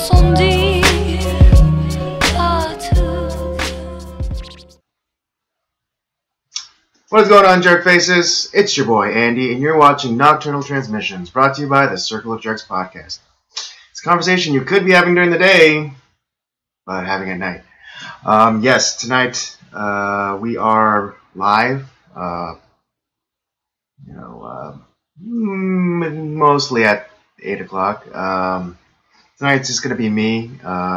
sans dire à tout. What is going on, jerk faces? It's your boy Andy, and you're watching Nocturnal Transmissions, brought to you by the Circle of Jerks podcast. It's a conversation you could be having during the day, but having at night. Yes, tonight we are live. Mostly at 8 o'clock. Tonight's just going to be me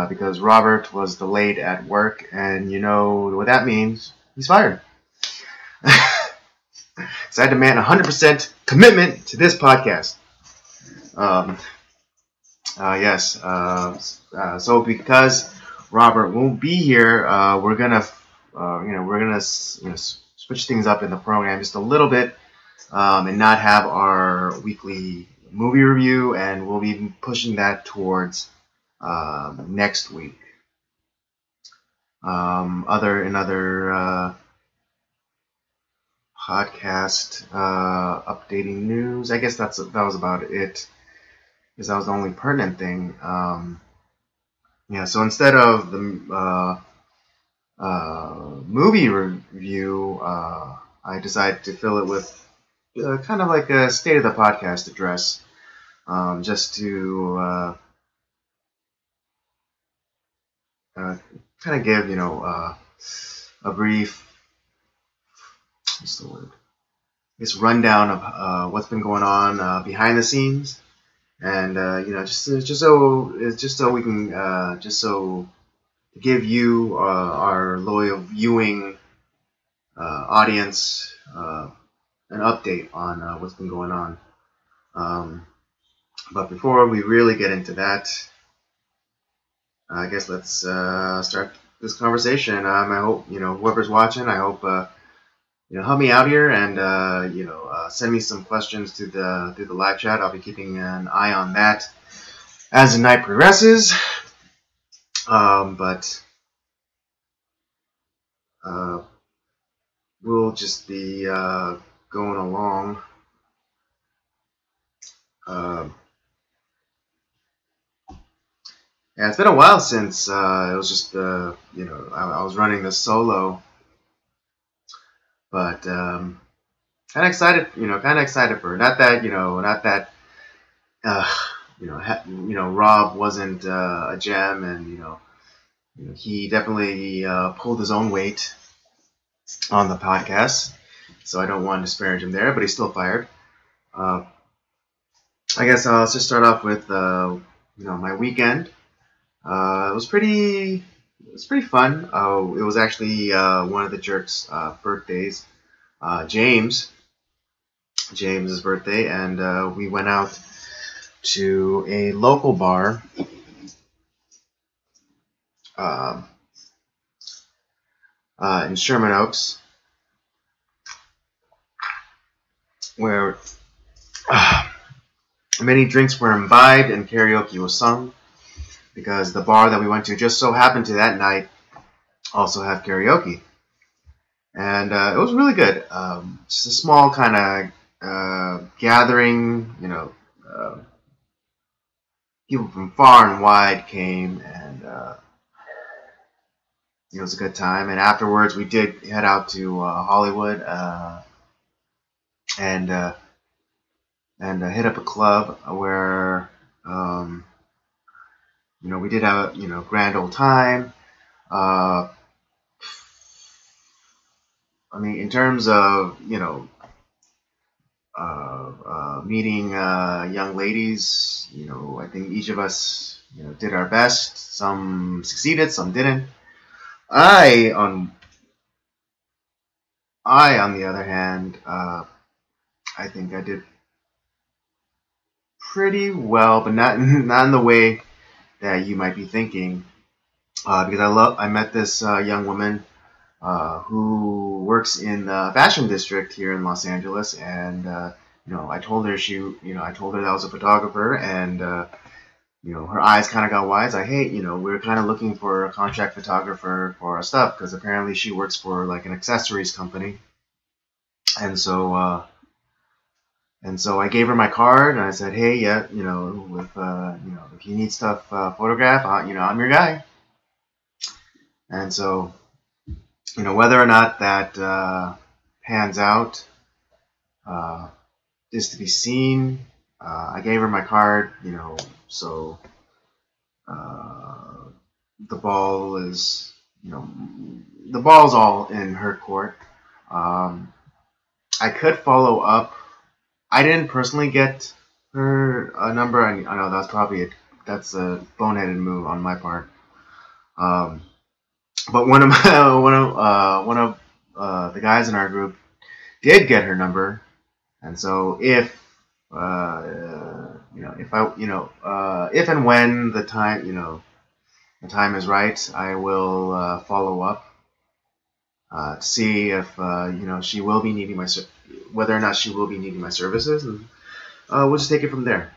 because Robert was delayed at work, and you know what that means. He's fired. So I demand 100% commitment to this podcast. So because Robert won't be here, we're gonna switch things up in the program just a little bit, and not have our weekly movie review, and we'll be pushing that towards next week. Other podcast updating news. I guess that was about it, because that was the only pertinent thing. So instead of the movie review, I decided to fill it with kind of like a state of the podcast address, just to kind of give a brief, what's the word? This rundown of what's been going on behind the scenes, and just so we can give you our loyal viewing audience an update on what's been going on. But before we really get into that, I guess let's start this conversation. I hope whoever's watching, I hope help me out here, and send me some questions through the live chat. I'll be keeping an eye on that as the night progresses. But we'll just be going along. Yeah, it's been a while since it was just I was running this solo. But kind of excited for Rob wasn't a gem, and he definitely pulled his own weight on the podcast, so I don't want to disparage him there, but he's still fired. I guess let's just start off with my weekend. It was pretty fun. It was actually one of the jerks' birthdays, James's birthday, and we went out to a local bar in Sherman Oaks, where many drinks were imbibed and karaoke was sung, because the bar that we went to just so happened to that night also have karaoke. And it was really good. Just a small kind of gathering, people from far and wide came, and it was a good time. And afterwards, we did head out to Hollywood and hit up a club where we did have a grand old time. In terms of meeting young ladies, I think each of us did our best. Some succeeded, some didn't. I on the other hand, I think I did pretty well, but not in the way that you might be thinking, because I met this young woman who works in the fashion district here in Los Angeles, and I told her that I was a photographer, and her eyes kind of got wide. Like, hey, we're kind of looking for a contract photographer for our stuff, because apparently she works for like an accessories company, and so And so I gave her my card, and I said, "Hey, yeah, if you need stuff photographed, I'm your guy." And so, whether or not that pans out is to be seen. I gave her my card, so uh, the ball is, the ball's all in her court. I could follow up. I didn't personally get her number. I know that's a boneheaded move on my part. But one of my, the guys in our group did get her number, and so if and when the time is right, I will follow up to see if she will be needing whether or not she will be needing my services, and we'll just take it from there.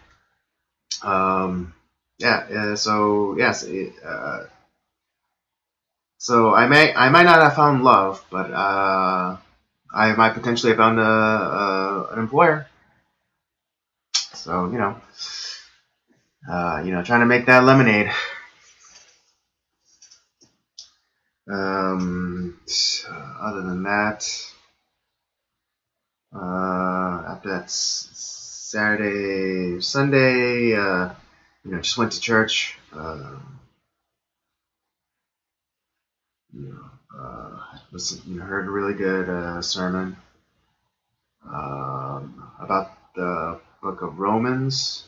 So yes, so I might not have found love, but I might potentially have found an employer. So trying to make that lemonade. Other than that, after that Saturday, Sunday, just went to church. Heard a really good sermon about the book of Romans.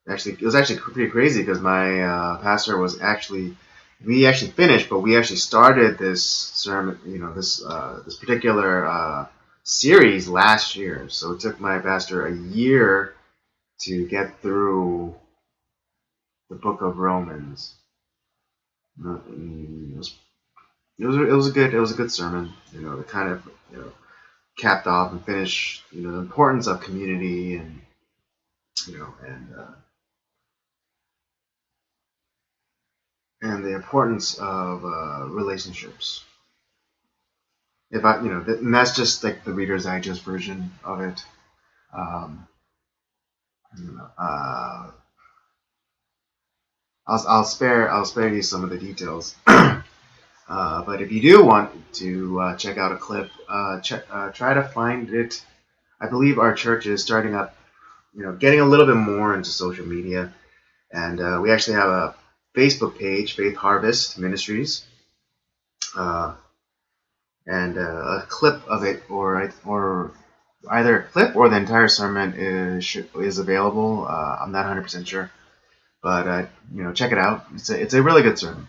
Actually, it was actually pretty crazy because my pastor was we actually finished, but we actually started this sermon, this particular series last year. So it took my pastor a year to get through the book of Romans. It was a good sermon. It kind of capped off and finished the importance of community and and the importance of relationships. And that's just like the Reader's Digest version of it. Um, I'll spare you some of the details. But if you do want to check out a clip, try to find it. I believe our church is starting up, getting a little bit more into social media, and we actually have a Facebook page, Faith Harvest Ministries, and a clip of it, or either a clip or the entire sermon is available. I'm not 100% sure, but check it out. It's a really good sermon.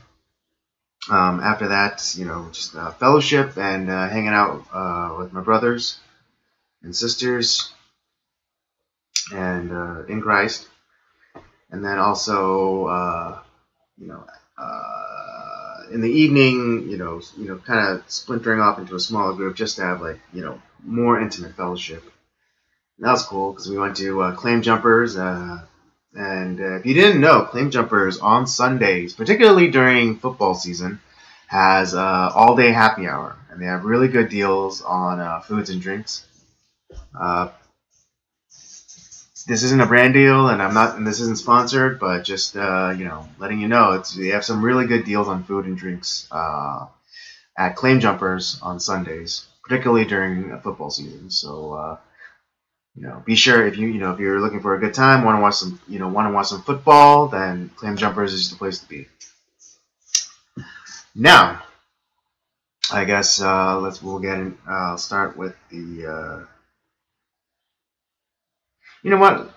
After that, just fellowship and hanging out with my brothers and sisters and in Christ, and then also in the evening, kind of splintering off into a smaller group just to have more intimate fellowship. And that was cool because we went to Claim Jumpers. And if you didn't know, Claim Jumpers on Sundays, particularly during football season, has all-day happy hour, and they have really good deals on foods and drinks. This isn't a brand deal, and this isn't sponsored, but just letting you know, they have some really good deals on food and drinks at Claim Jumpers on Sundays, particularly during football season. So. Be sure if you're looking for a good time, want to watch some football, then Claim Jumpers is the place to be. Now, I guess we'll get in. I'll start with the. You know what?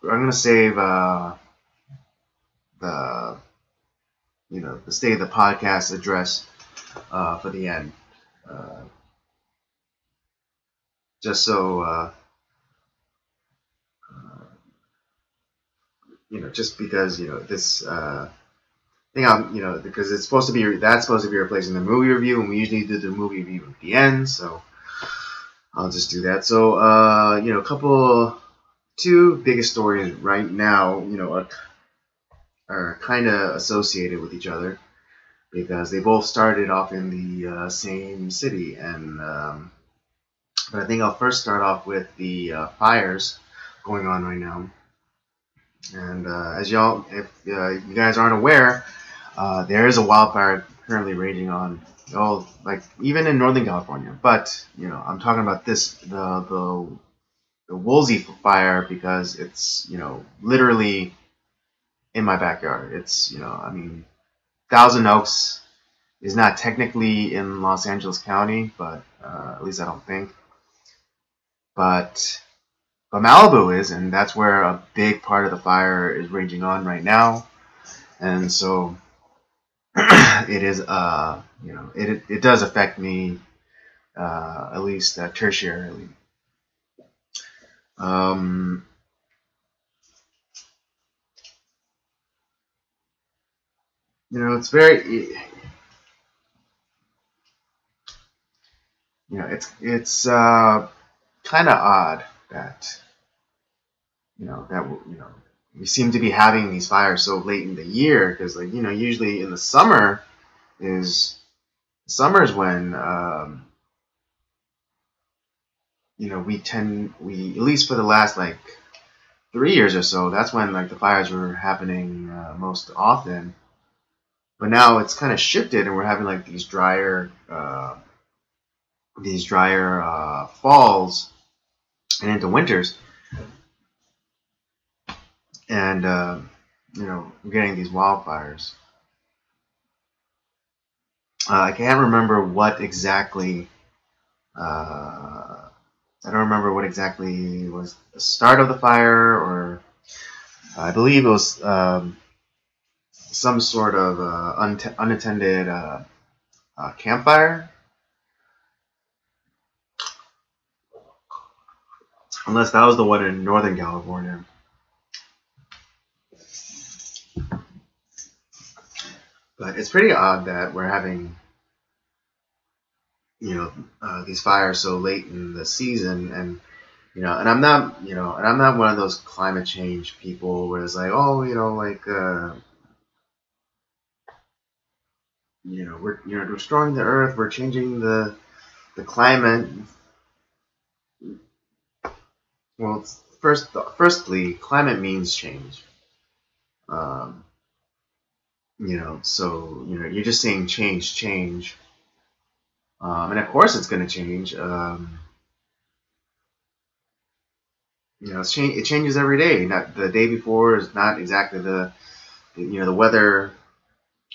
I'm gonna save the the state of the podcast address for the end, just so. Just because this thing because that's supposed to be replacing the movie review, and we usually do the movie review at the end, so I'll just do that. So two biggest stories right now are kind of associated with each other because they both started off in the same city, and But I think I'll first start off with the fires going on right now. And as y'all, if you guys aren't aware, there is a wildfire currently raging on, oh, like even in Northern California. But I'm talking about the Woolsey fire because it's literally in my backyard. It's I mean, Thousand Oaks is not technically in Los Angeles County, but at least I don't think. But Malibu is, and that's where a big part of the fire is raging on right now. And so it is, it does affect me, at least tertiarily. Um, it's very, it's kind of odd that we seem to be having these fires so late in the year because usually in the is summer is when we at least for the last like 3 years or so, that's when like the fires were happening most often. But now it's kind of shifted, and we're having like these drier falls and into winters, and we're getting these wildfires. I can't remember what exactly. I don't remember what exactly was the start of the fire, or I believe it was some sort of unattended campfire. Unless that was the one in Northern California. But it's pretty odd that we're having, these fires so late in the season, and and I'm not one of those climate change people where it's like, oh, we're destroying the earth, we're changing the climate. Well, firstly, climate means change. Um, so you're just saying change, and of course it's going to change. It changes every day. Not the day before is not exactly the weather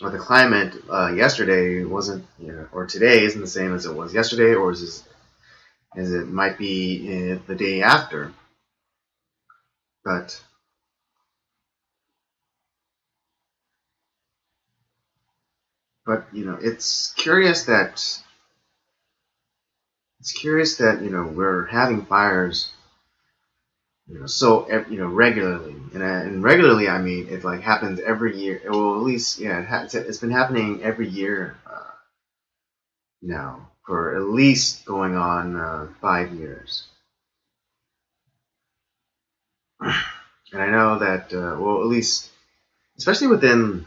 or the climate yesterday wasn't or today isn't the same as it was yesterday, or as it might be the day after. But it's curious that we're having fires so regularly, and regularly I mean it like happens every year. Well, at least it's been happening every year now for at least going on 5 years. And I know that well, at least especially within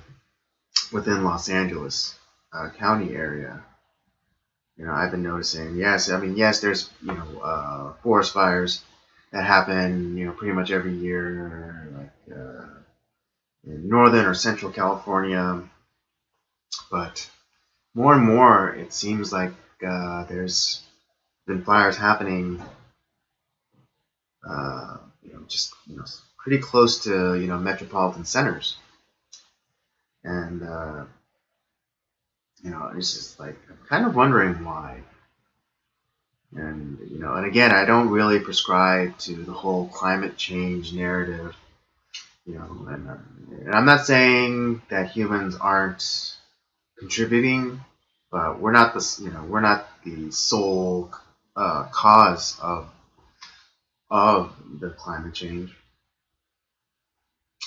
Los Angeles County area, I've been noticing. Yes, I mean yes, there's forest fires that happen pretty much every year, like in Northern or Central California. But more and more, it seems like there's been fires happening, just pretty close to metropolitan centers, and it's just like I'm kind of wondering why. And again, I don't really prescribe to the whole climate change narrative. And I'm not saying that humans aren't contributing, but we're not the sole cause of the climate change.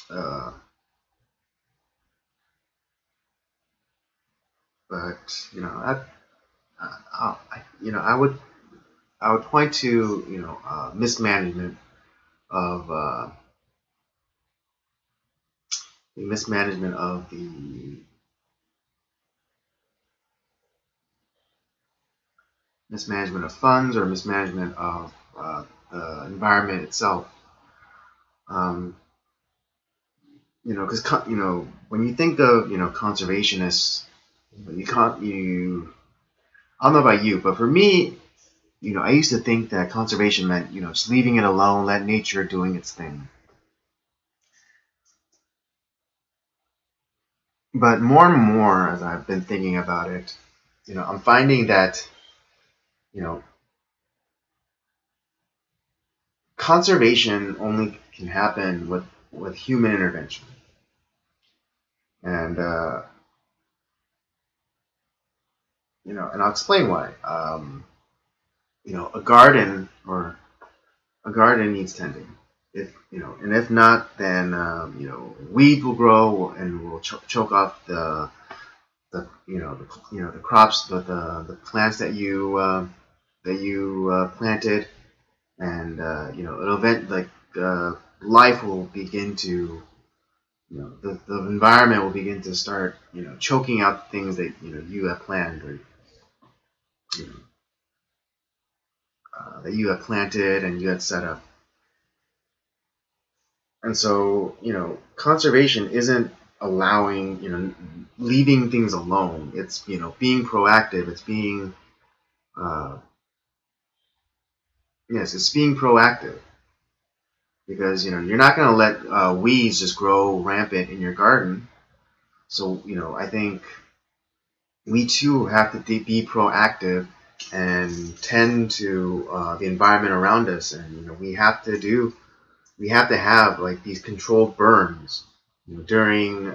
Uh, but I would point to mismanagement of the mismanagement mismanagement of funds or mismanagement of the environment itself. Um, because when you think of conservationists, you can't you. I don't know about you, but for me, I used to think that conservation meant just leaving it alone, let nature doing its thing. But more and more, as I've been thinking about it, I'm finding that you know conservation only can happen with human intervention, and and I'll explain why. A garden or a garden needs tending. If and if not, then weed will grow and will choke off the crops, the plants that you planted, and it'll life will begin to the environment will begin to start choking out things that you have planned or you know, that you have planted and you had set up. And so, conservation isn't allowing, leaving things alone. It's, being proactive. It's being, yes, it's being proactive because, you're not going to let weeds just grow rampant in your garden. So, I think we too have to be proactive and tend to the environment around us. And, we have to have like these controlled burns during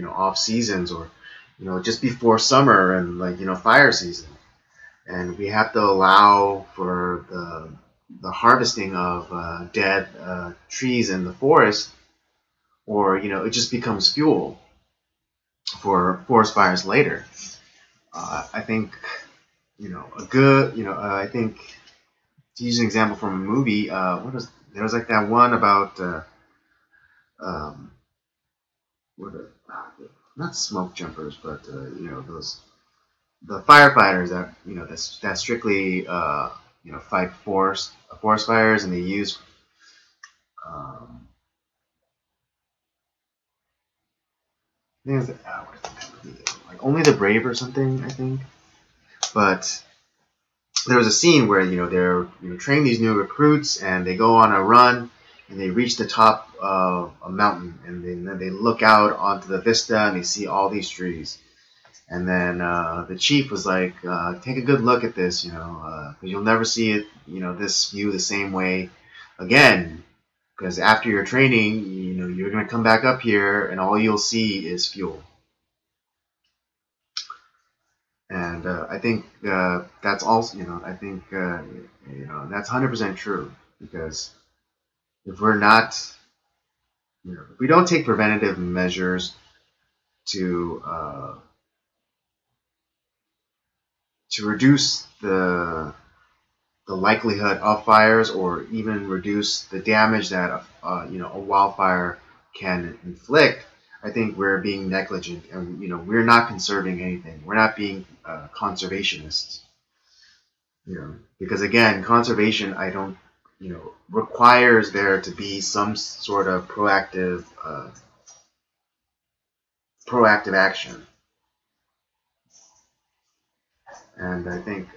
off seasons or just before summer and fire season, and we have to allow for the harvesting of dead trees in the forest, or it just becomes fuel for forest fires later. I think a good I think, to use an example from a movie, there was like that one about um, what are, not smoke jumpers, but those the firefighters that that strictly fight forest fires, and they use um, I think it's, what is that movie? Like Only the Brave or something, I think. But there was a scene where they're training these new recruits, and they go on a run, and they reach the top of a mountain, and then they look out onto the vista, and they see all these trees. And then the chief was like, take a good look at this, because you'll never see it, this view the same way again. Because after your training, you're going to come back up here, and all you'll see is fuel. And I think that's also, I think, that's 100% true. Because if we're not, if we don't take preventative measures to reduce the likelihood of fires, or even reduce the damage that a wildfire can inflict, I think we're being negligent, and we're not conserving anything. We're not being conservationists. Because again, conservation, I don't requires there to be some sort of proactive action. And I think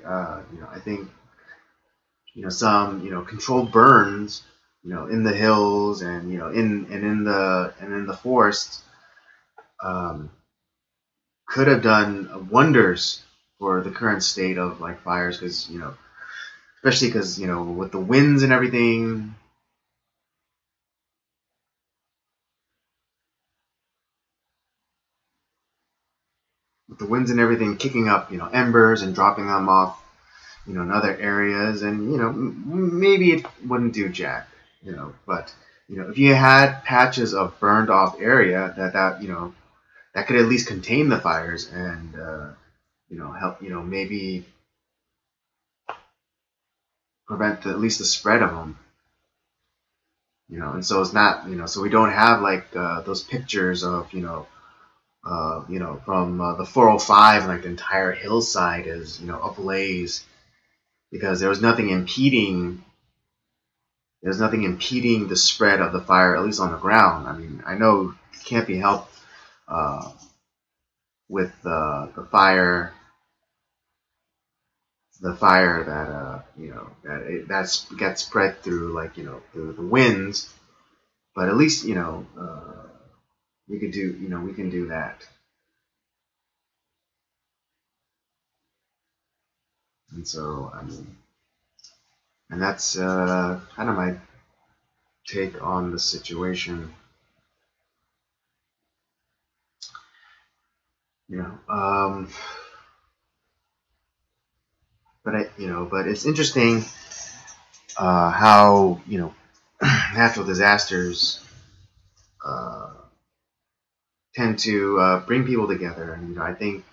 some controlled burns in the hills, and in the forest, um, could have done wonders for the current state of fires, because especially because with the winds and everything, kicking up embers and dropping them off in other areas, and maybe it wouldn't do jack, but if you had patches of burned off area that could at least contain the fires, and help maybe prevent at least the spread of them, and so it's not so we don't have those pictures of from the 405, like the entire hillside is, ablaze because there was nothing impeding. There's nothing impeding the spread of the fire, at least on the ground. I mean, I know it can't be helped uh, with the fire, that that gets spread through, like, through the winds. But at least, we can do that. And so, I mean, and that's kind of my take on the situation. You know, but it's interesting how natural disasters uh, tend to bring people together, and I think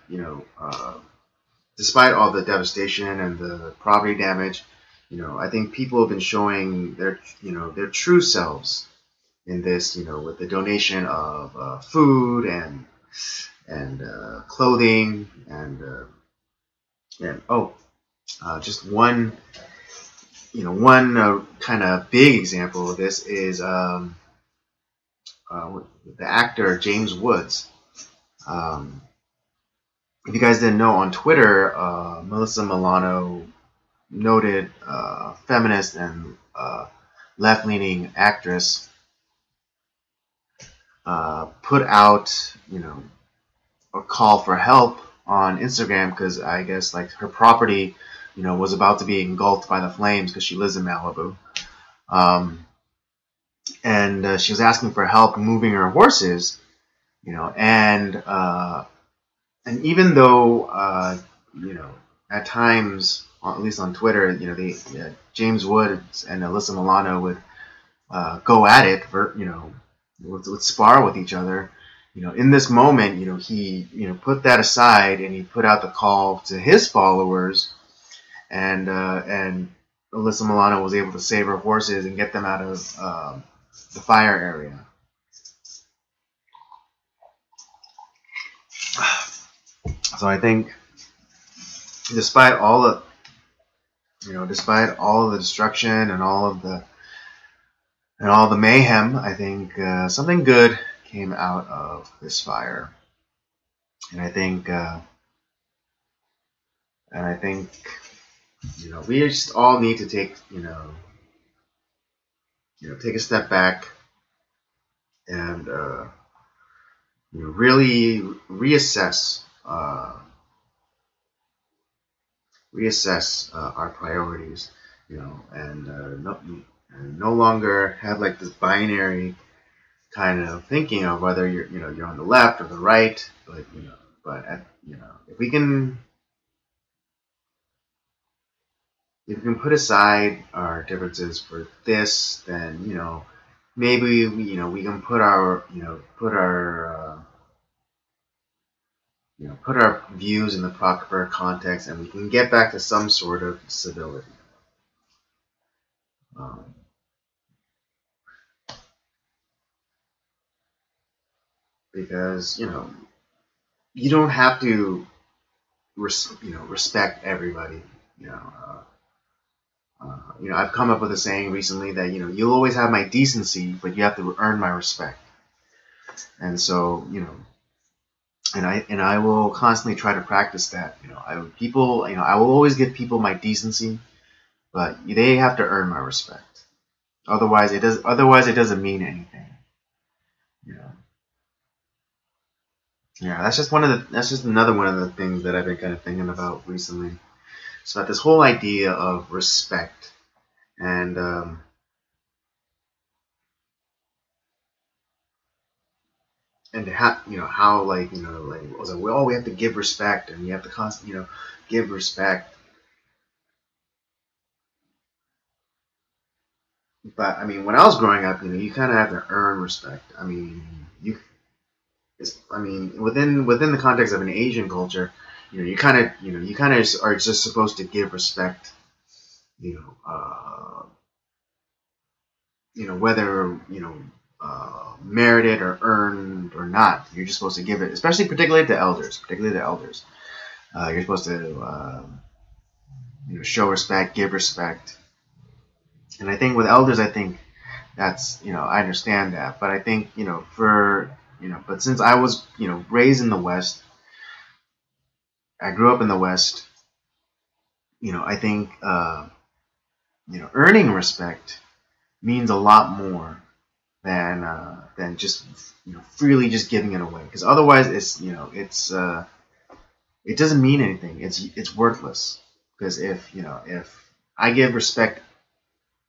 despite all the devastation and the property damage, I think people have been showing their true selves in this, with the donation of food and clothing and just one kind of big example of this is the actor James Woods. Um, if you guys didn't know, on Twitter, Melissa Milano, noted feminist and left-leaning actress, put out a call for help on Instagram because I guess like her property was about to be engulfed by the flames because she lives in Malibu. And she was asking for help moving her horses, and even though at times, at least on Twitter, James Woods and Alyssa Milano would go at it, would spar with each other. In this moment, he put that aside and he put out the call to his followers, and Alyssa Milano was able to save her horses and get them out of the fire area. So I think, despite all of the destruction and all the mayhem, I think something good came out of this fire, and I think we just all need to take take a step back and really reassess our priorities, and no longer have like this binary kind of thinking of whether you're on the left or the right, but if we can put aside our differences for this, then maybe we can put our put our views in the proper context, and we can get back to some sort of civility. Because you don't have to respect everybody. I've come up with a saying recently that you'll always have my decency, but you have to earn my respect. And so and I will constantly try to practice that. I will always give people my decency, but they have to earn my respect. Otherwise, it doesn't mean anything. Yeah, that's just another one of the things that I've been kind of thinking about recently. It's about this whole idea of respect, and how like I was like, well, we have to give respect, and we have to constantly give respect. But I mean, when I was growing up, you kind of have to earn respect. I mean, within the context of an Asian culture, you kind of are just supposed to give respect. Whether merited or earned or not. You're just supposed to give it, especially particularly to elders. You're supposed to show respect, give respect. And I think with elders, I think that's, I understand that. But I think, but since I was, raised in the West, I grew up in the West, I think, earning respect means a lot more than just, freely just giving it away. Because otherwise, it doesn't mean anything. It's worthless. Because if I give respect,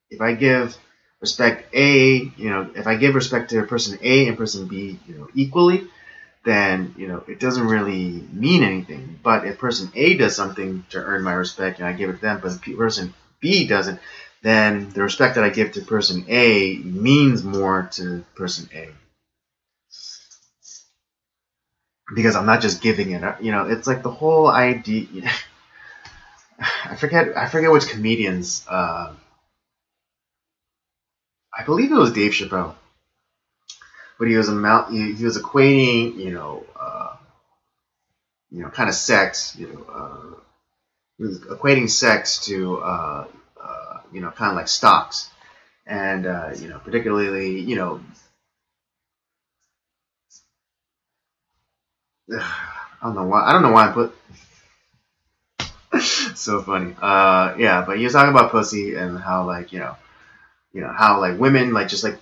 if I give respect if I give respect to person A and person B, equally, then, it doesn't really mean anything. But if person A does something to earn my respect and I give it to them, but person B doesn't, then the respect that I give to person A means more to person A. Because I'm not just giving it, it's like the whole idea, I forget which comedians, I believe it was Dave Chappelle, but he was equating, kind of sex, he was equating sex to, kind of like stocks, and particularly, I don't know why I put so funny. Yeah, but he was talking about pussy and how like how like women like just like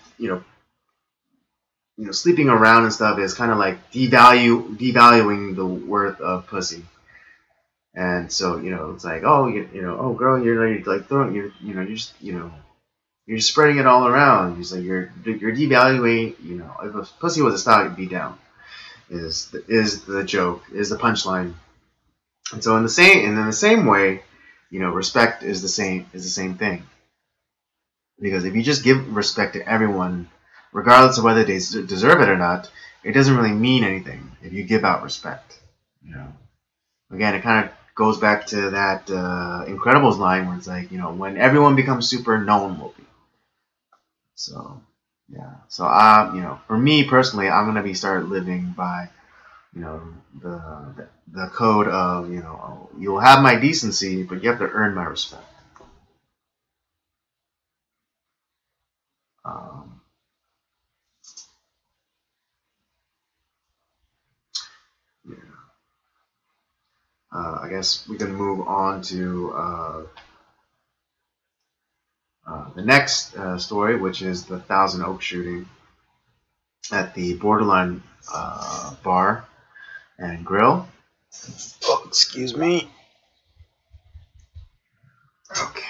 sleeping around and stuff is kind of like devaluing the worth of pussy. And so, it's like, oh, oh, girl, you're like throwing, you're just, you're just spreading it all around. It's like you're devaluing, if a pussy was a stock, it'd be down. Is the joke, is the punchline. And so in the same way, respect is the same thing. Because if you just give respect to everyone, regardless of whether they deserve it or not, it doesn't really mean anything if you give out respect. Again, it kind of goes back to that Incredibles line where it's like, when everyone becomes super, no one will be. So, yeah. So, for me personally, I'm gonna start living by, the code of, you'll have my decency, but you have to earn my respect. Um, yeah. I guess we can move on to the next story, which is the Thousand Oaks shooting at the Borderline Bar and Grill. Oh, excuse me. Okay.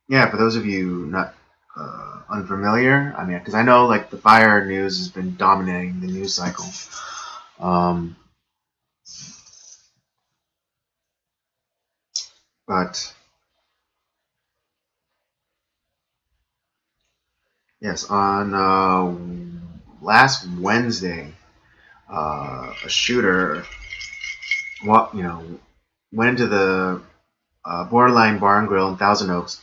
Yeah, for those of you not unfamiliar, I mean, because I know like the fire news has been dominating the news cycle. But yes, on last Wednesday, a shooter, went into the Borderline Bar and Grill in Thousand Oaks,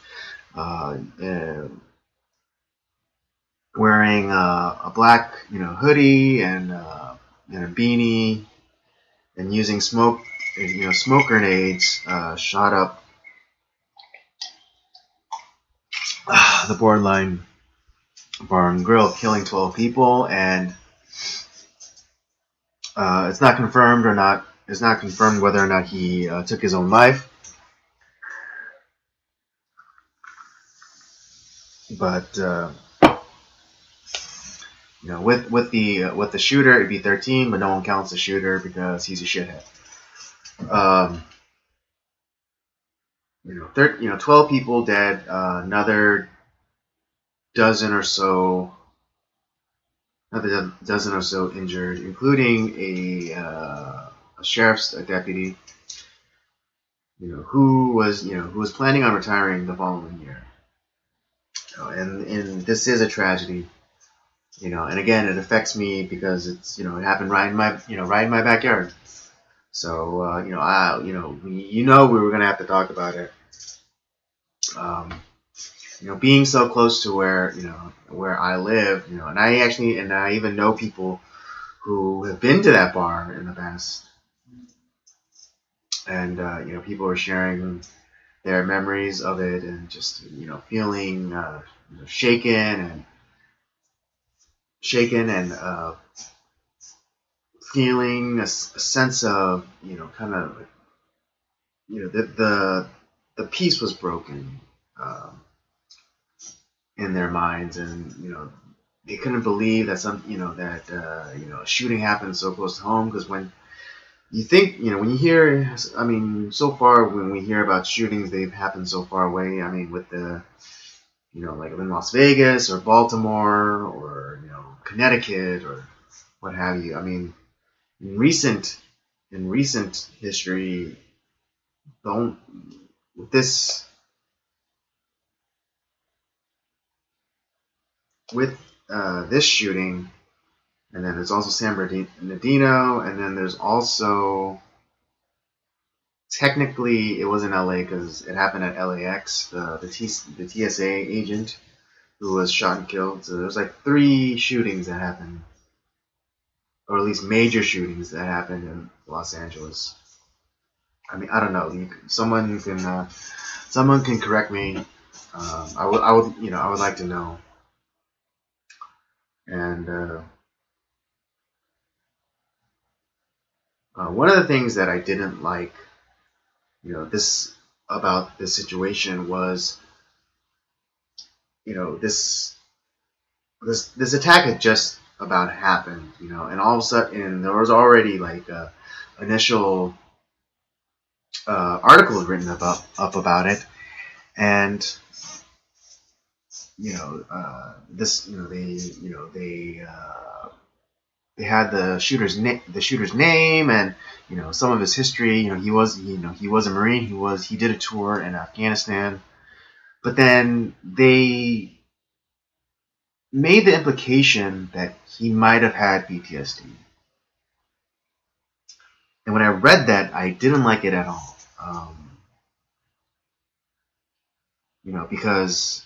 wearing a black, hoodie and a beanie, and using smoke grenades, shot up the Borderline Bar and Grill, killing 12 people, and it's not confirmed whether or not he took his own life. But with the shooter, it'd be 13, but no one counts the shooter because he's a shithead. 12 people dead, another dozen or so injured, including a sheriff's deputy, who was planning on retiring the following year. And this is a tragedy, and again, it affects me because it's, it happened right in my backyard. So, we were gonna have to talk about it. being so close to where I live, and I even know people who have been to that bar in the past, and people are sharing their memories of it, and just feeling shaken and feeling a sense of kind of the peace was broken um, in their minds, and they couldn't believe that a shooting happened so close to home. Because when you think, when you hear, I mean, so far when we hear about shootings, they've happened so far away. I mean, with the like in Las Vegas or Baltimore or Connecticut or what have you. I mean, in recent history, don't with this with this shooting, and then there's also San Bernardino, and then there's also technically it was in LA because it happened at LAX. The TSA agent who was shot and killed. So there's like 3 shootings that happened, or at least major shootings that happened in Los Angeles. I mean, I don't know. Someone can correct me. I would like to know. And one of the things that I didn't like, this about this situation was, this attack had just about happened, and all of a sudden there was already like initial articles written up about it, and this they had the shooter's name, and some of his history. He was a Marine. He did a tour in Afghanistan, but then they made the implication that he might have had PTSD. And when I read that, I didn't like it at all. Because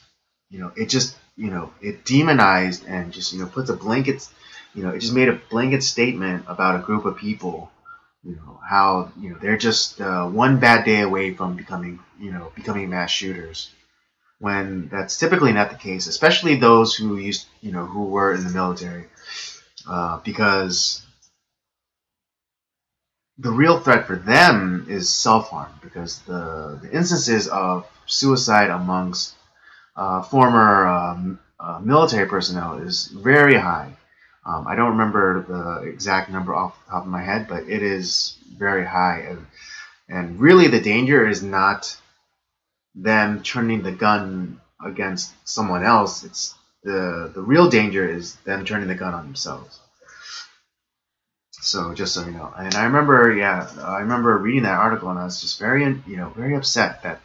it just it demonized and just puts a blanket. It just made a blanket statement about a group of people. How they're just one bad day away from becoming mass shooters, when that's typically not the case, especially those who were in the military, because the real threat for them is self-harm, because the instances of suicide amongst former military personnel is very high. I don't remember the exact number off the top of my head, but it is very high. And really the danger is not them turning the gun against someone else. It's the real danger is them turning the gun on themselves. So just so you know, and I remember reading that article, and I was just very upset that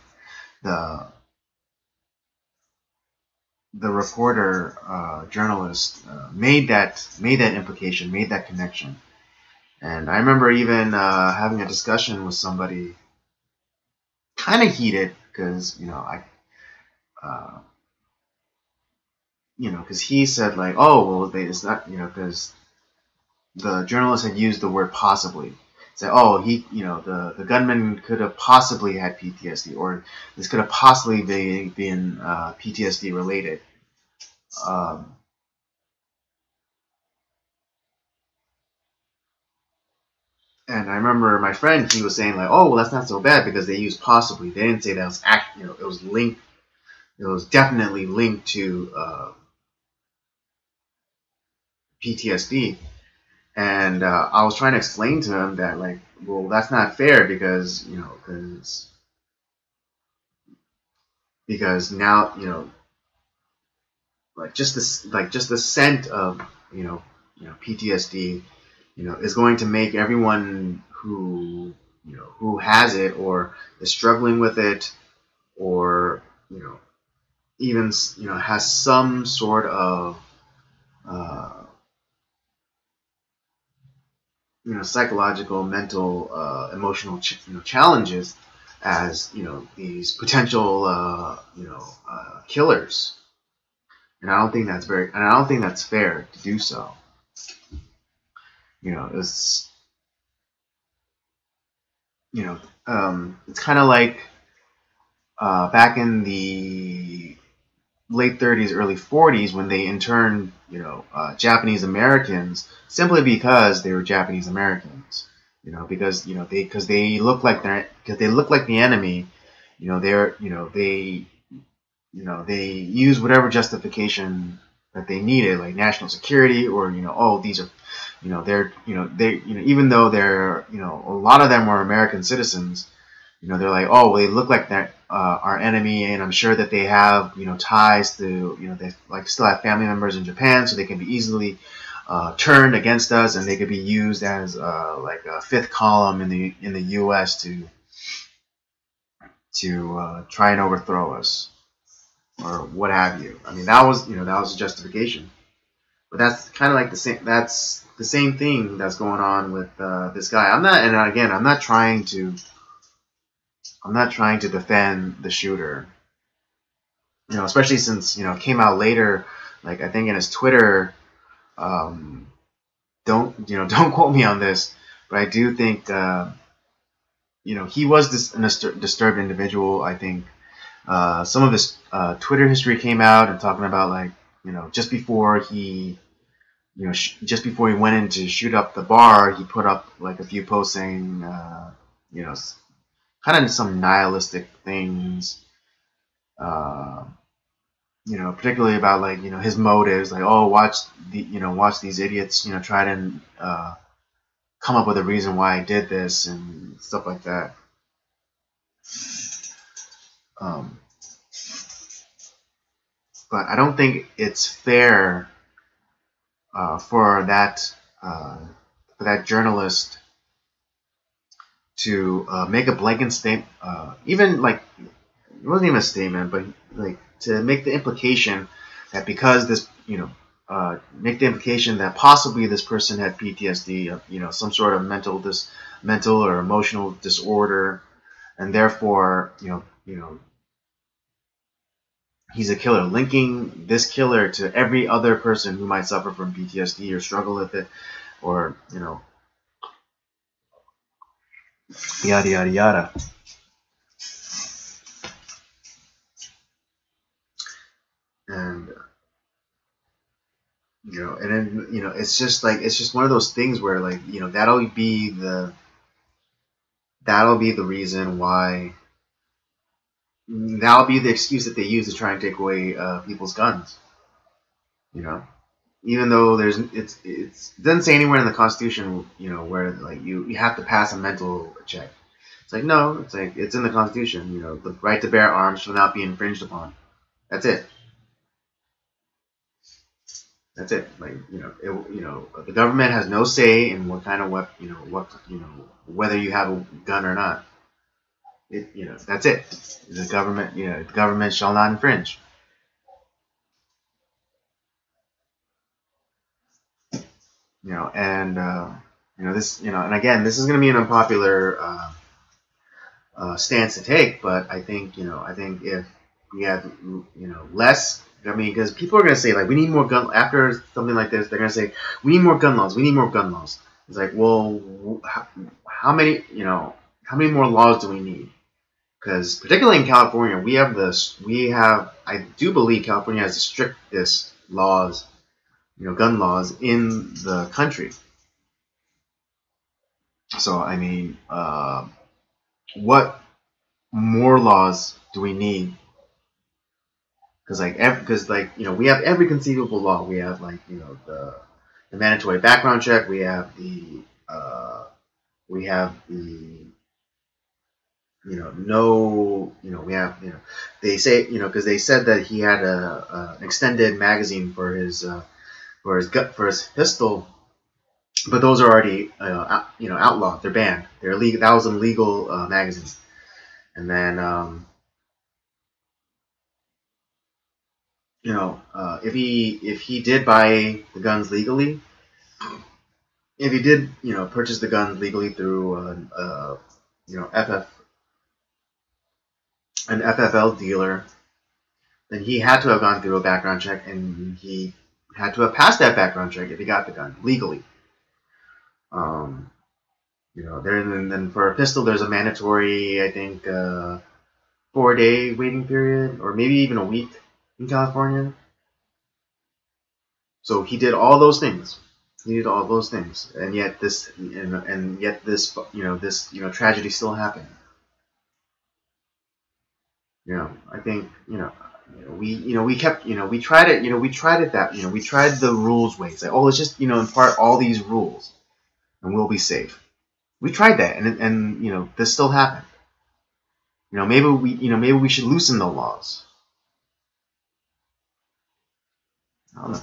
the reporter, journalist, made that implication, made that connection. And I remember even having a discussion with somebody, kind of heated, because because he said like, oh well, it's not, because the journalist had used the word possibly. Say, oh, the gunman could have possibly had PTSD, or this could have possibly been PTSD related. Um, and I remember my friend, he was saying like, oh, well, that's not so bad because they used possibly. They didn't say that it was it was linked. It was definitely linked to PTSD. And I was trying to explain to him that, like, well, that's not fair because now just the scent of PTSD is going to make everyone who has it or is struggling with it, or even has some sort of uh, psychological, mental, emotional challenges, as these potential killers, and I don't think that's fair to do so. It's it's kind of like back in the late 30s, early 40s when they interned Japanese Americans simply because they were Japanese Americans. Because they look like the enemy. They use whatever justification that they needed, like national security, or oh, these are even though they're a lot of them were American citizens. They're like, oh, well, they look like they're our enemy, and I'm sure that they have ties to they like still have family members in Japan, so they can be easily turned against us, and they could be used as like a fifth column in the U.S. to try and overthrow us or what have you. I mean, that was a justification, but that's kind of like the same. That's the same thing that's going on with this guy. I'm not trying to defend the shooter, especially since it came out later. Like I think in his Twitter, don't quote me on this, but I do think he was a disturbed individual. I think some of his Twitter history came out and talking about like just before he went in to shoot up the bar, he put up like a few posts saying kind of some nihilistic things, particularly about like his motives, like oh watch these idiots try to come up with a reason why I did this and stuff like that. But I don't think it's fair for that journalist to make a blanket statement, even like it wasn't even a statement, but like to make the implication that because this, make the implication that possibly this person had PTSD, some sort of mental or emotional disorder, and therefore, he's a killer, linking this killer to every other person who might suffer from PTSD or struggle with it, or yada yada yada. And and then it's just one of those things where like that'll be the reason why, that'll be the excuse that they use to try and take away people's guns. Even though it doesn't say anywhere in the Constitution where like you have to pass a mental check. It's like no, it's like it's in the Constitution. The right to bear arms shall not be infringed upon. That's it. That's it. Like the government has no say in what kind of whether you have a gun or not. That's it. The government shall not infringe. And this, and again, this is going to be an unpopular stance to take, but I think if we have less. I mean, because people are going to say, like, we need more gun... After something like this, they're going to say, we need more gun laws. We need more gun laws. It's like, well, how many more laws do we need? Because particularly in California, I do believe California has the strictest laws, gun laws in the country. So, I mean, what more laws do we need? Because we have every conceivable law. We have the mandatory background check. We have the we have they say because they said that he had an extended magazine for his pistol, but those are already outlawed. They're banned. They're illegal. That was an illegal magazine. And then if he did buy the guns legally, if he did purchase the guns legally through FF an FFL dealer, then he had to have gone through a background check, and he had to have passed that background check if he got the gun legally. Then for a pistol, there's a mandatory, I think, 4-day waiting period, or maybe even a week in California. So he did all those things. He did all those things, and yet this, tragedy still happened. I think, we kept, we tried it, we tried it that, we tried the rules ways. Like, oh, let's just, impart all these rules, and we'll be safe. We tried that, and this still happened. Maybe we should loosen the laws. I don't know.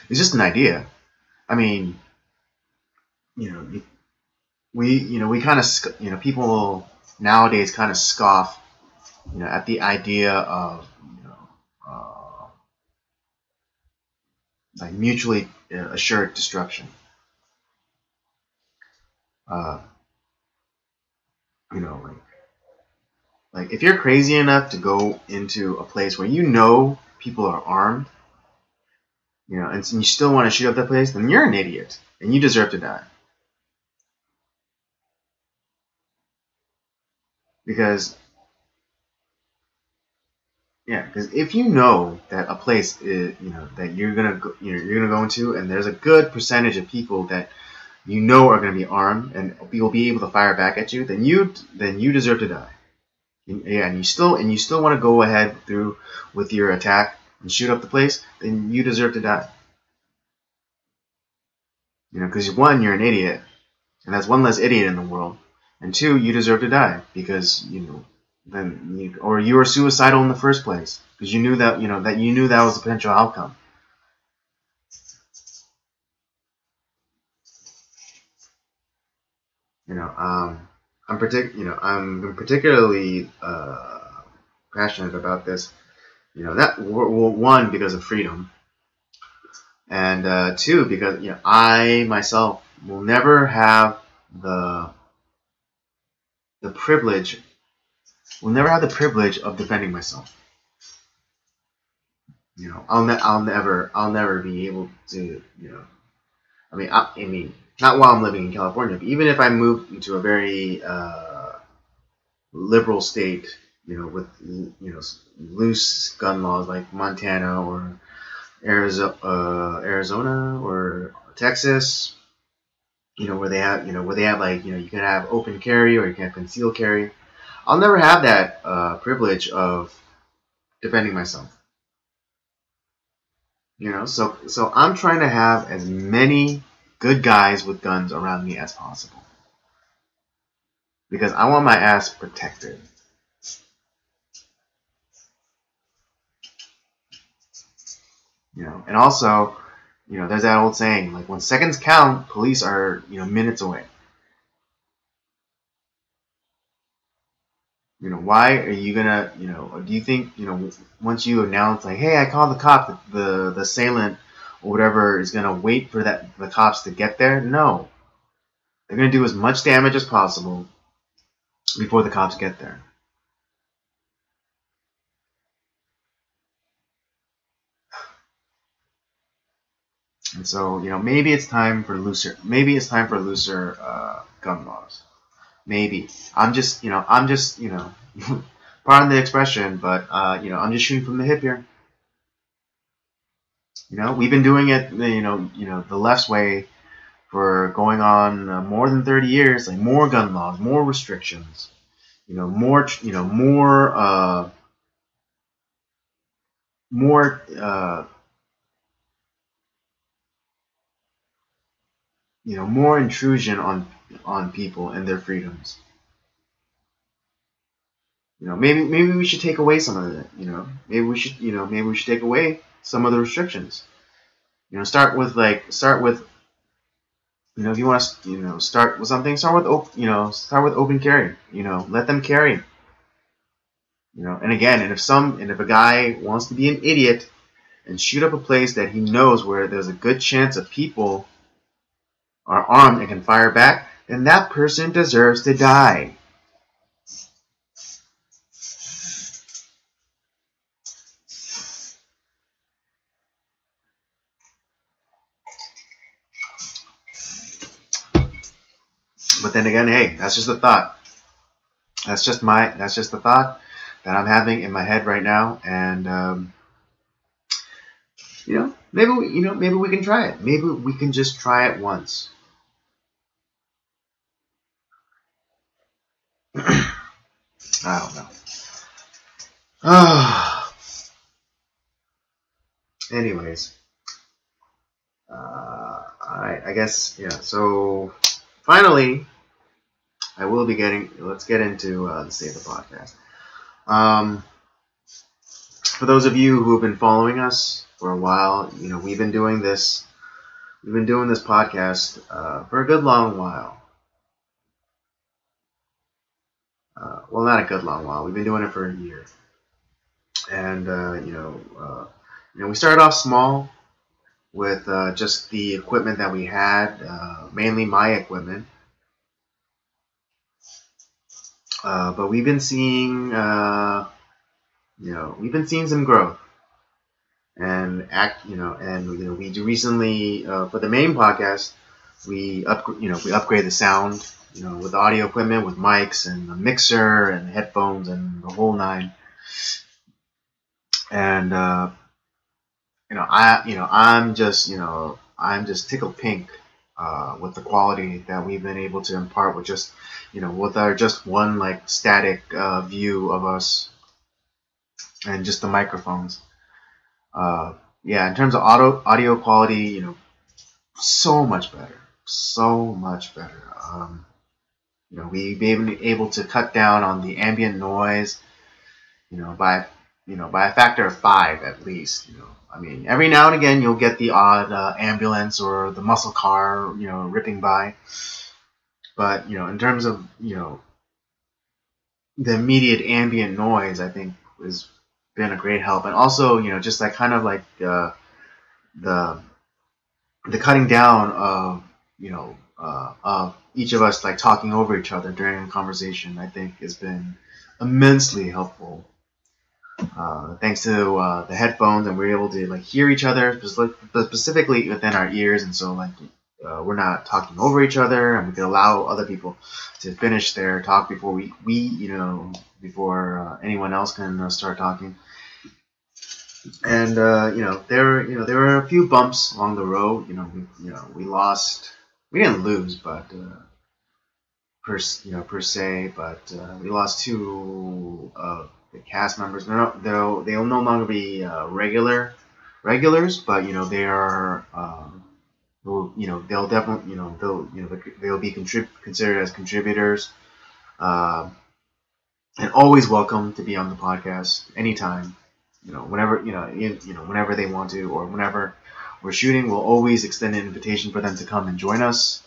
It's just an idea. I mean, we kind of, people nowadays kind of scoff, at the idea of, like mutually assured destruction. Like if you're crazy enough to go into a place where people are armed, and you still want to shoot up that place, then you're an idiot and you deserve to die. Because if you know that a place is, that you're gonna go into, and there's a good percentage of people that are going to be armed and will be able to fire back at you, then you deserve to die. And you still want to go ahead through with your attack and shoot up the place, then you deserve to die. Because one, you're an idiot, and that's one less idiot in the world, and two, you deserve to die because or you were suicidal in the first place because you knew that was the potential outcome. I'm particularly passionate about this. That one, because of freedom, and two, because I myself will never have the privilege. Will never have the privilege of defending myself. I'll never be able to. I mean, not while I'm living in California, but even if I moved into a very liberal state, with loose gun laws like Montana or Arizona or Texas, where they have like you can have open carry or you can have concealed carry. I'll never have that privilege of defending myself. So I'm trying to have as many good guys with guns around me as possible because I want my ass protected. And also, there's that old saying, like, when seconds count, police are, minutes away. Why are you gonna, do you think, once you announce, like, hey, I called the cop, the assailant or whatever is gonna wait for the cops to get there? No. They're gonna do as much damage as possible before the cops get there. And so, maybe it's time for looser gun laws. Maybe. I'm just, pardon the expression, but, I'm just shooting from the hip here. We've been doing it, the left's way for going on more than 30 years, like more gun laws, more restrictions, more more intrusion on people and their freedoms. Maybe we should take away some of that. Maybe we should take away some of the restrictions. Start with if you want to start with something, start with open carry. Let them carry. And again, and if a guy wants to be an idiot and shoot up a place that he knows where there's a good chance of people are armed and can fire back, then that person deserves to die. But then again, hey, that's just a thought. That's just the thought that I'm having in my head right now, and maybe we can try it. Maybe we can just try it once. I don't know. Anyways, I guess yeah. So finally, I will be getting. Let's get into the state of the podcast. For those of you who have been following us for a while, we've been doing this. We've been doing this podcast for a good long while. Well, not a good long while. We've been doing it for a year, and we started off small with just the equipment that we had, mainly my equipment. But we've been seeing, some growth, and we recently for the main podcast, we upgrade the sound, with audio equipment, with mics and a mixer and headphones and the whole nine. And I'm just tickled pink with the quality that we've been able to impart with just with our just one like static view of us and just the microphones. In terms of audio quality, so much better, so much better. We've been able to cut down on the ambient noise, by a factor of 5 at least. I mean, every now and again you'll get the odd ambulance or the muscle car, ripping by. But in terms of the immediate ambient noise, I think has been a great help. And also, just like kind of like the cutting down of each of us like talking over each other during a conversation, I think has been immensely helpful. Thanks to the headphones, and we're able to like hear each other specifically within our ears, and so like we're not talking over each other, and we can allow other people to finish their talk before before anyone else can start talking. And there were a few bumps along the road. We lost. We didn't lose, but per se, but we lost 2 of the cast members. They'll no longer be regulars, but they are. They'll definitely they'll be considered as contributors, and always welcome to be on the podcast anytime. Whenever whenever they want to, or whenever we're shooting, we'll always extend an invitation for them to come and join us.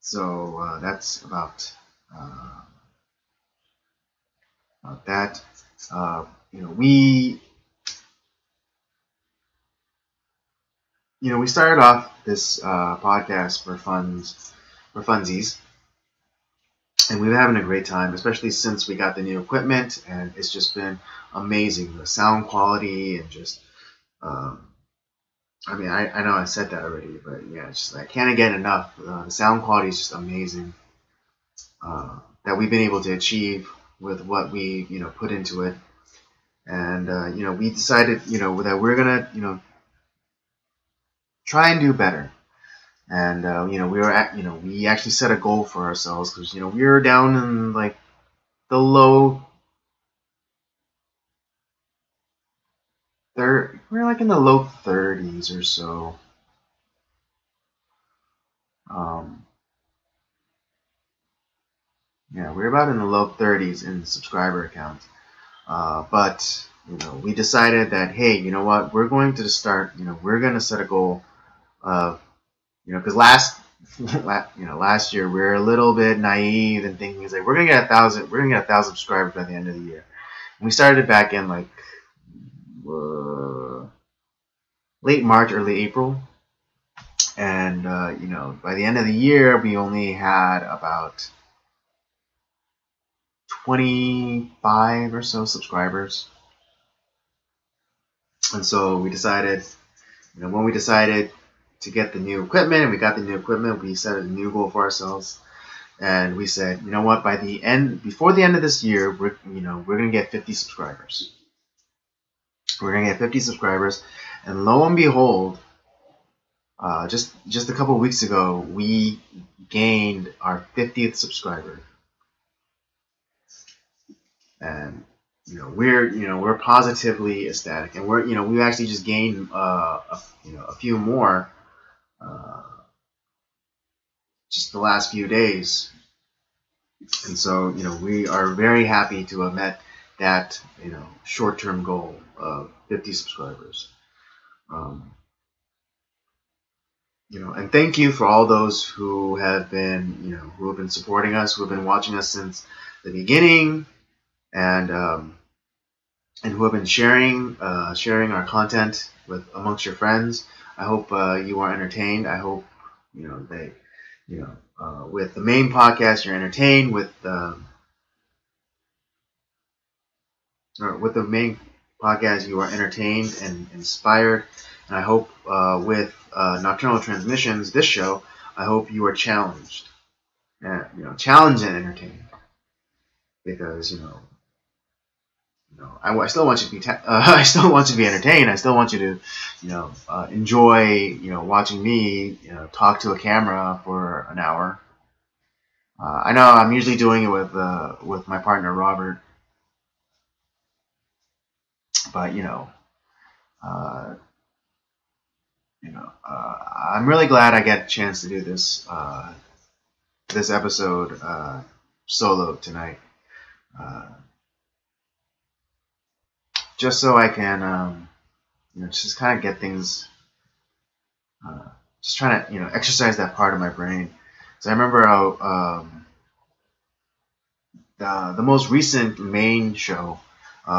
So that's about that. We started off this podcast for funsies, and we've been having a great time, especially since we got the new equipment, and it's just been amazing. The sound quality and just, I mean, I know I said that already, but yeah, it's just I can't get enough. The sound quality is just amazing that we've been able to achieve with what we put into it, and we decided that we're gonna try and do better. And we actually set a goal for ourselves, because we were down in like the low we're like in the low 30s or so. We're about in the low 30s in the subscriber count. But we decided that, hey, you know what, we're going to start. We're going to set a goal of because last year we were a little bit naive and thinking like we're gonna get 1,000 subscribers by the end of the year. And we started back in like late March, early April, and by the end of the year we only had about 25 or so subscribers. And so we decided, when we decided to get the new equipment, and we got the new equipment, we set a new goal for ourselves, and we said, you know what, before the end of this year, we're gonna get 50 subscribers. We're gonna get 50 subscribers, and lo and behold, just a couple of weeks ago, we gained our 50th subscriber, and we're positively ecstatic, and we've actually just gained a few more uh, just the last few days, and so we are very happy to have met that short-term goal of 50 subscribers. Um, and thank you for all those who have been supporting us, who have been watching us since the beginning, and who have been sharing our content amongst your friends. I hope you are entertained. I hope with the main podcast you're entertained. With the main podcast you are entertained and inspired. And I hope with Nocturnal Transmissions, this show, I hope you are challenged, challenged and entertained, because I still want you to be I still want you to be entertained. I still want you to enjoy watching me talk to a camera for an hour. I know I'm usually doing it with my partner Robert, but I'm really glad I get a chance to do this episode solo tonight, just so I can just kind of get things, just trying to exercise that part of my brain. So I remember the most recent main show,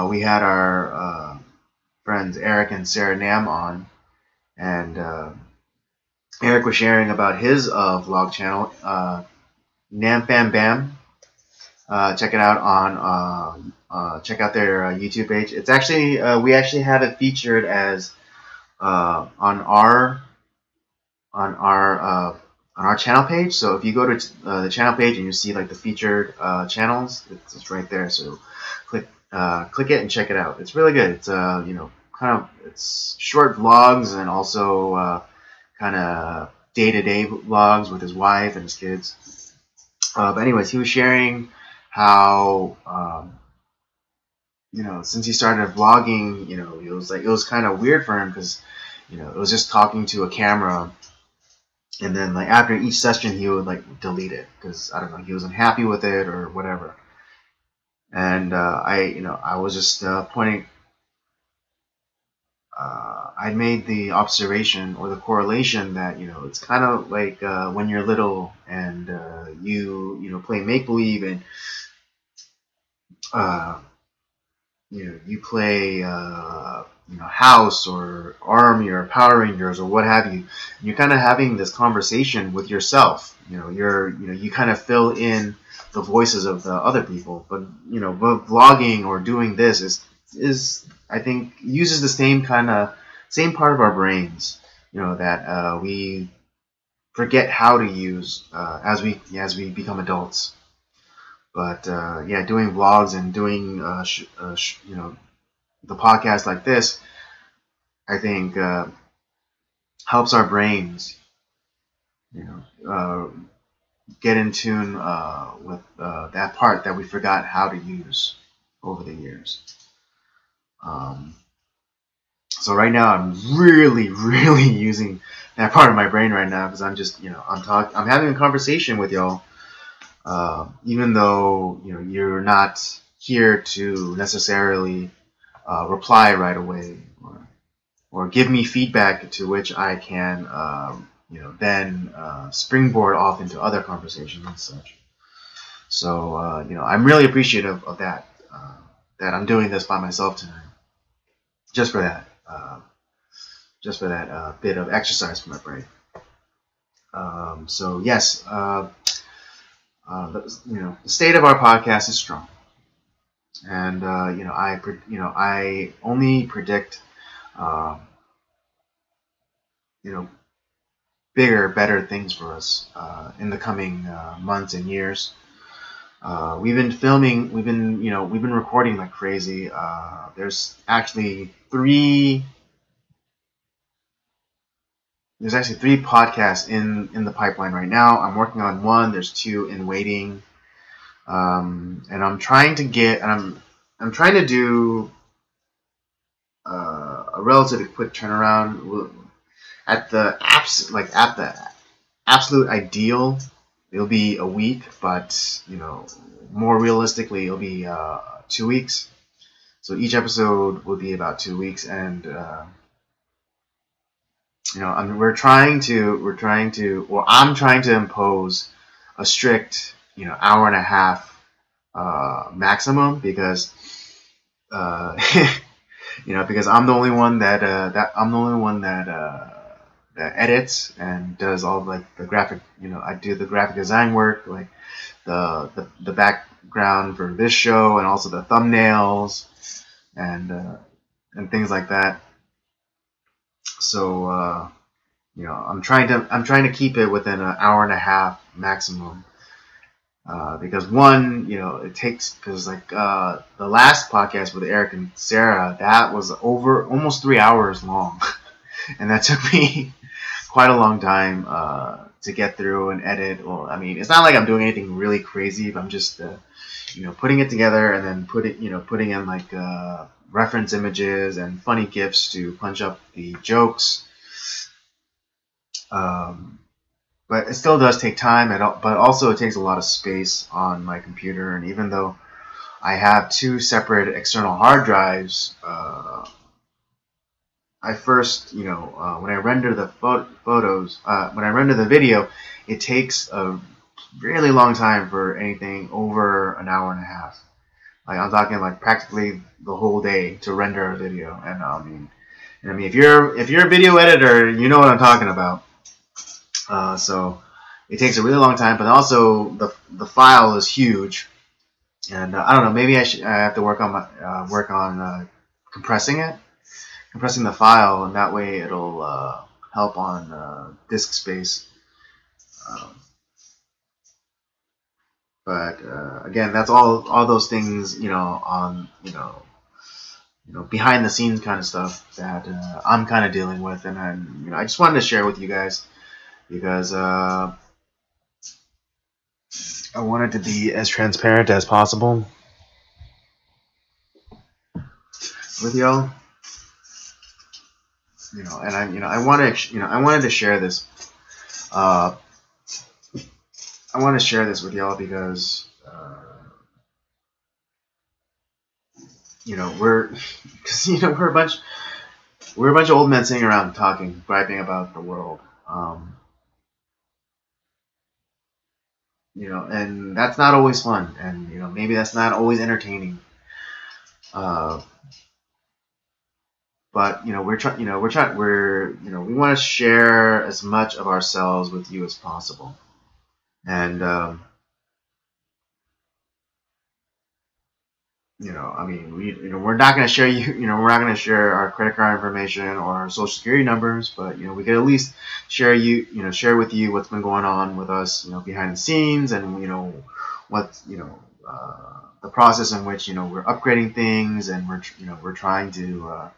we had our friends Eric and Sarah Nam on, and Eric was sharing about his vlog channel, Nam Fam Bam. Check it out check out their YouTube page. It's actually we actually have it featured as on our channel page. So if you go to the channel page and you see like the featured channels, it's right there. So click it and check it out. It's really good. It's it's short vlogs, and also kind of day-to-day vlogs with his wife and his kids. But anyways, he was sharing how since he started vlogging, it was kind of weird for him, because it was just talking to a camera, and then like after each session he would like delete it, because I don't know, he was unhappy with it or whatever. And I was just pointing. I made the observation or the correlation that it's kind of like when you're little and you play make believe, and you play House or Army or Power Rangers or what have you. And you're kind of having this conversation with yourself. You kind of fill in the voices of the other people. But but vlogging or doing this is I think uses the same part of our brains. That we forget how to use as we become adults. But doing vlogs and doing the podcast like this, I think helps our brains, get in tune with that part that we forgot how to use over the years. So right now I'm really, really using that part of my brain right now, because I'm just, I'm having a conversation with y'all, even though you're not here to necessarily reply right away, or give me feedback to which I can then springboard off into other conversations and such. So I'm really appreciative of that, that I'm doing this by myself tonight, just for that bit of exercise for my brain. So yes, the state of our podcast is strong, and I only predict uh, you know, bigger, better things for us in the coming months and years. We've been filming. We've been recording like crazy. There's actually three. There's actually three podcasts in the pipeline right now. I'm working on one. There's two in waiting. And I'm trying to get, and I'm trying to do a relatively quick turnaround. At the absolute ideal, it'll be a week, but more realistically, it'll be 2 weeks. So each episode will be about 2 weeks, and I'm trying to impose a strict hour and a half maximum, because because I'm the only one that that edits and does all like the graphic. I do the graphic design work, like the background for this show, and also the thumbnails and things like that. So I'm trying to keep it within an hour and a half maximum. Because one, it takes, because like the last podcast with Eric and Sarah, that was over almost 3 hours long, and that took me quite a long time to get through and edit. Well, I mean, it's not like I'm doing anything really crazy, but I'm just putting it together, and then putting in like reference images and funny GIFs to punch up the jokes. But it still does take time, but also it takes a lot of space on my computer. And even though I have two separate external hard drives, I first, when I render the photos, when I render the video, it takes a really long time for anything over an hour and a half. Like, I'm talking like practically the whole day to render a video. And I mean, if you're a video editor, you know what I'm talking about. So it takes a really long time, but also the file is huge, and I don't know. Maybe I have to work on compressing the file, and that way it'll help on disk space. But again, that's all those things, on behind the scenes kind of stuff that I'm kind of dealing with, and I just wanted to share with you guys, because I wanted to be as transparent as possible with y'all. And I wanted to share this. I want to share this with y'all because we're a bunch of old men sitting around talking, griping about the world. And that's not always fun, and maybe that's not always entertaining. But we want to share as much of ourselves with you as possible, and we're not going to share we're not going to share our credit card information or our social security numbers, but we could at least share with you what's been going on with us, behind the scenes, and what the process in which we're upgrading things, and we're trying to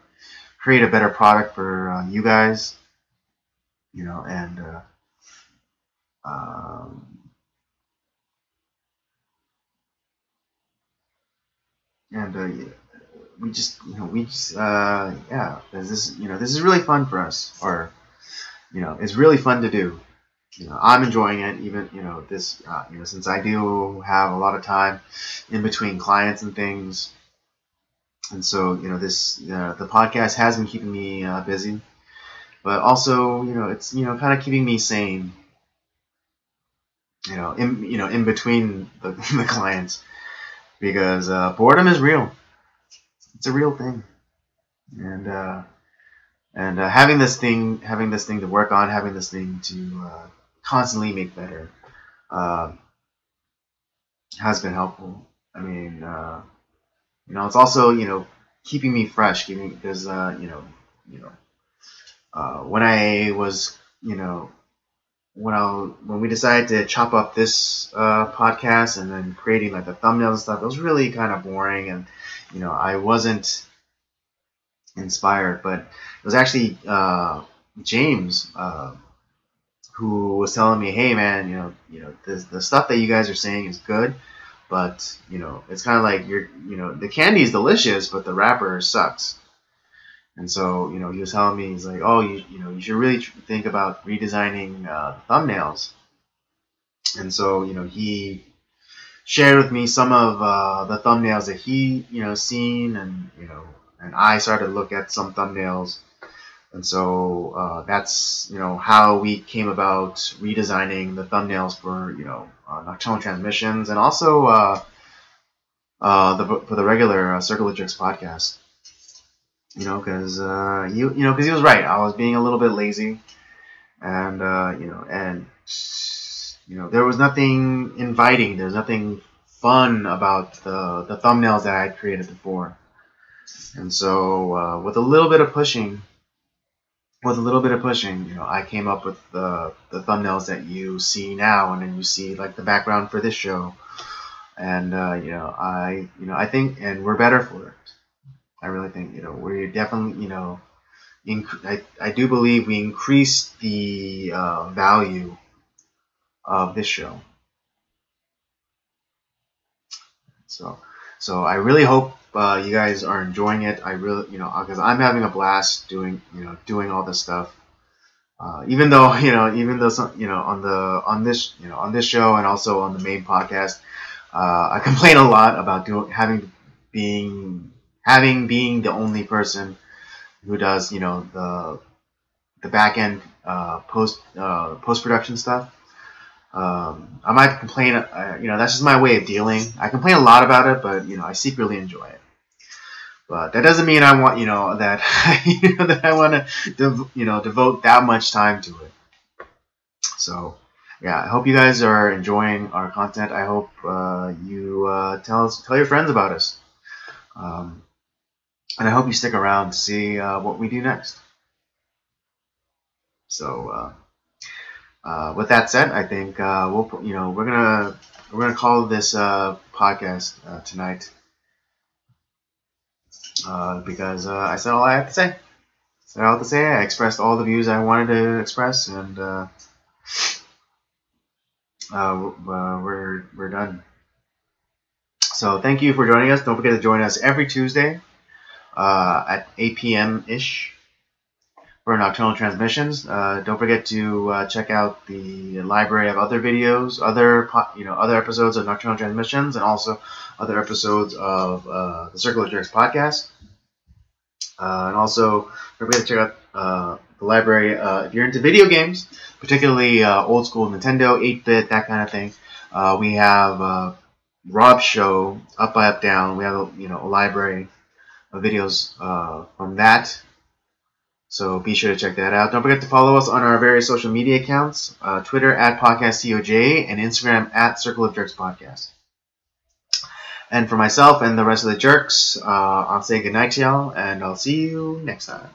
create a better product for you guys, and yeah, this is really fun for us, or it's really fun to do. I'm enjoying it, even this since I do have a lot of time in between clients and things, and so the podcast has been keeping me busy, but also it's kind of keeping me sane, in between the clients, because boredom is real. It's a real thing, and having this thing to work on, having this thing to constantly make better, has been helpful. I mean, it's also keeping me fresh, because you know, when I was, you know, when we decided to chop up this podcast and then creating like the thumbnails and stuff, it was really kind of boring, and I wasn't inspired. But it was actually James who was telling me, "Hey man, the stuff that you guys are saying is good, but it's kind of like the candy is delicious, but the wrapper sucks." And so, he was telling me, he's like, "Oh, you should really think about redesigning the thumbnails." And so, he shared with me some of the thumbnails that he, seen, and I started to look at some thumbnails. And so that's, how we came about redesigning the thumbnails for, Nocturnal Transmissions, and also for the regular Circle of Jerks podcast. Because because he was right. I was being a little bit lazy, and there was nothing inviting. There's nothing fun about the thumbnails that I had created before. And so with a little bit of pushing, I came up with the thumbnails that you see now, and then you see like the background for this show, and I think, and we're better for it. I really think, we're definitely, I do believe we increased the value of this show. So I really hope you guys are enjoying it. I really, because I'm having a blast doing all this stuff. Even though some, on this show and also on the main podcast, I complain a lot about being the only person who does the back end post production stuff. I might complain. That's just my way of dealing. I complain a lot about it, but I secretly enjoy it. But that doesn't mean I want that that I want to devote that much time to it. So yeah, I hope you guys are enjoying our content. I hope you tell your friends about us. And I hope you stick around to see what we do next. So, with that said, I think we're gonna call this podcast tonight because I said all I had to say. I expressed all the views I wanted to express, and we're done. So thank you for joining us. Don't forget to join us every Tuesday at 8 p.m. ish for Nocturnal Transmissions. Don't forget to check out the library of other videos, other episodes of Nocturnal Transmissions, and also other episodes of the Circle of Jerks podcast. And also, don't forget to check out the library if you're into video games, particularly old school Nintendo, 8-bit, that kind of thing. We have Rob's show, Up by Up Down. We have a library of videos from that. So be sure to check that out. Don't forget to follow us on our various social media accounts, Twitter at PodcastCOJ and Instagram at Circle of Jerks Podcast. And for myself and the rest of the jerks, I'll say goodnight to y'all, and I'll see you next time.